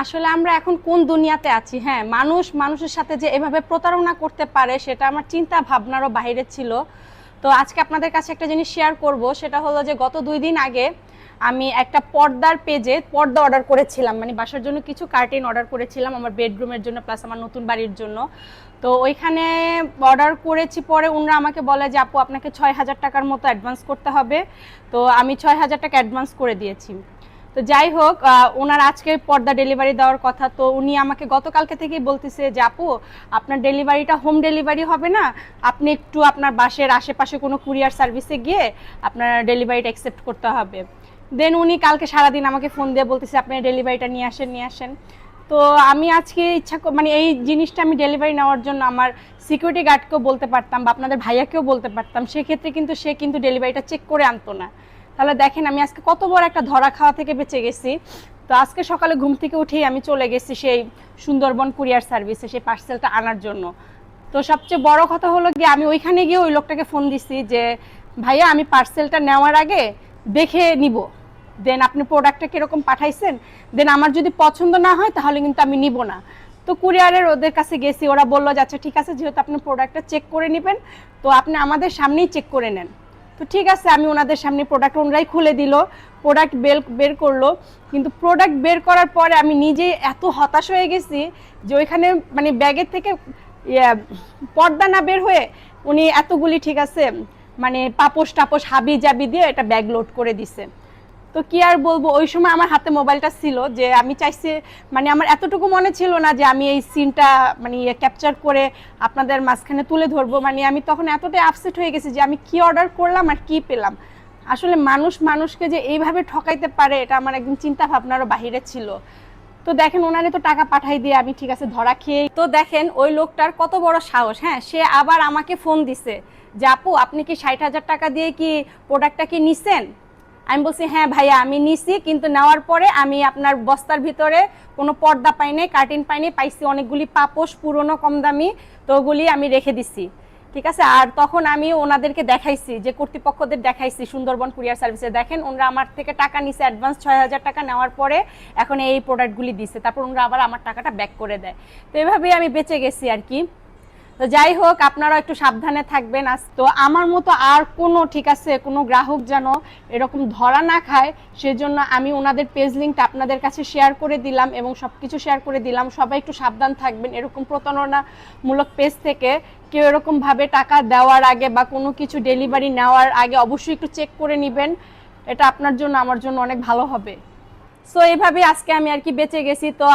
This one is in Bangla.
আসলে আমরা এখন কোন দুনিয়াতে আছি? হ্যাঁ, মানুষ মানুষের সাথে যে এভাবে প্রতারণা করতে পারে সেটা আমার চিন্তা ভাবনারও বাইরে ছিল। তো আজকে আপনাদের কাছে একটা জিনিস শেয়ার করব, সেটা হলো যে গত 2 দিন আগে আমি একটা পর্দার পেজে পর্দা অর্ডার করেছিলাম, মানে বাসার জন্য কিছু কার্টেন অর্ডার করেছিলাম আমার বেডরুমের জন্য প্লাস আমার নতুন বাড়ির জন্য। তো ওইখানে অর্ডার করেছি, পরে ওনারা আমাকে বলে যে আপু আপনাকে 6,000 টাকার মতো অ্যাডভান্স করতে হবে। তো আমি 6,000 টাকা অ্যাডভান্স করে দিয়েছি। তো যাই হোক, ওনার আজকে পর্দা ডেলিভারি দেওয়ার কথা, তো উনি আমাকে গতকালকে থেকেই বলতেছে যে আপু আপনার ডেলিভারিটা হোম ডেলিভারি হবে না, আপনি একটু আপনার বাসের আশেপাশে কোনো কুরিয়ার সার্ভিসে গিয়ে আপনার ডেলিভারিটা অ্যাকসেপ্ট করতে হবে। দেন উনি কালকে সারাদিন আমাকে ফোন দিয়ে বলতেছে আপনি ডেলিভারিটা নিয়ে আসেন। তো আমি আজকে মানে এই জিনিসটা আমি ডেলিভারি নেওয়ার জন্য আমার সিকিউরিটি গার্ডকেও বলতে পারতাম বা আপনাদের ভাইয়াকেও বলতে পারতাম, সেক্ষেত্রে কিন্তু সে কিন্তু ডেলিভারিটা চেক করে আনতো না। তাহলে দেখেন আমি আজকে কত বড় একটা ধরা খাওয়া থেকে বেঁচে গেছি। তো আজকে সকালে ঘুম থেকে উঠেই আমি চলে গেছি সেই সুন্দরবন কুরিয়ার সার্ভিসে সেই পার্সেলটা আনার জন্য। তো সবচেয়ে বড় কথা হলো গিয়ে আমি ওইখানে গিয়ে ওই লোকটাকে ফোন দিছি যে ভাইয়া আমি পার্সেলটা নেওয়ার আগে দেখে নিব, দেন আপনি প্রোডাক্টটা কীরকম পাঠাইছেন, দেন আমার যদি পছন্দ না হয় তাহলে কিন্তু আমি নিব না। তো কুরিয়ারের ওদের কাছে গেছি, ওরা বললো যে আচ্ছা ঠিক আছে, যেহেতু আপনি প্রোডাক্টটা চেক করে নেবেন তো আপনি আমাদের সামনেই চেক করে নেন। তো ঠিক আছে, আমি ওনাদের সামনে প্রোডাক্ট ওনারাই খুলে দিল, প্রোডাক্ট বের করলো। কিন্তু প্রোডাক্ট বের করার পরে আমি নিজেই এত হতাশ হয়ে গেছি যে ওইখানে মানে ব্যাগের থেকে পর্দা না বের হয়ে উনি এতগুলি ঠিক আছে মানে পাপোশ টাপোশ হাবি জাবি দিয়ে এটা ব্যাগ লোড করে দিছে। তো কি আর বলবো, ওই সময় আমার হাতে মোবাইলটা ছিল যে আমি চাইছি, মানে আমার এতটুকু মনে ছিল না যে আমি এই সিনটা মানে ক্যাপচার করে আপনাদের মাঝখানে তুলে ধরবো। মানে আমি তখন এতটাই আপসেট হয়ে গেছি যে আমি কি অর্ডার করলাম আর কি পেলাম। আসলে মানুষ মানুষকে যে এইভাবে ঠকাইতে পারে এটা আমার একদম চিন্তা ভাবনারও বাহিরে ছিল। তো দেখেন ওনারে তো টাকা পাঠাই দিয়ে আমি ঠিক আছে ধরা খেয়ে, তো দেখেন ওই লোকটার কত বড় সাহস। হ্যাঁ, সে আবার আমাকে ফোন দিছে যে আপু আপনি কি 60,000 টাকা দিয়ে কি প্রোডাক্টটা কি নিছেন? আমি বলছি হ্যাঁ ভাইয়া আমি নিছি, কিন্তু নেওয়ার পরে আমি আপনার বস্তার ভিতরে কোনো পর্দা পাই নাই, কার্টেন পাইনি, পাইছি অনেকগুলি পাপোশ পুরনো কম দামি, তো ওগুলি আমি রেখে দিছি। ঠিক আছে, আর তখন আমি ওনাদেরকে দেখাইছি, যে কর্তৃপক্ষদের দেখাইছি সুন্দরবন কুরিয়ার সার্ভিসে, দেখেন ওনারা আমার থেকে টাকা নিছে অ্যাডভান্স 6,000 টাকা, নেওয়ার পরে এখন এই প্রোডাক্টগুলি দিছে, তারপর ওনারা আবার আমার টাকাটা ব্যাক করে দেয়। তো এভাবেই আমি বেঁচে গেছি আর কি। তো যাই হোক, আপনারা একটু সাবধানে থাকবেন। তো আমার মতো আর কোনো ঠিক আছে কোনো গ্রাহক যেন এরকম ধরা না খায়, সেজন্য আমি ওনাদের পেজ লিঙ্কটা আপনাদের কাছে শেয়ার করে দিলাম এবং সব কিছু শেয়ার করে দিলাম। সবাই একটু সাবধান থাকবেন এরকম প্রতারণামূলক পেজ থেকে। কেউ এরকমভাবে টাকা দেওয়ার আগে বা কোনো কিছু ডেলিভারি নেওয়ার আগে অবশ্যই একটু চেক করে নেবেন, এটা আপনার জন্য আমার জন্য অনেক ভালো হবে। সো এইভাবে আজকে আমি আর কি বেঁচে গেছি। তো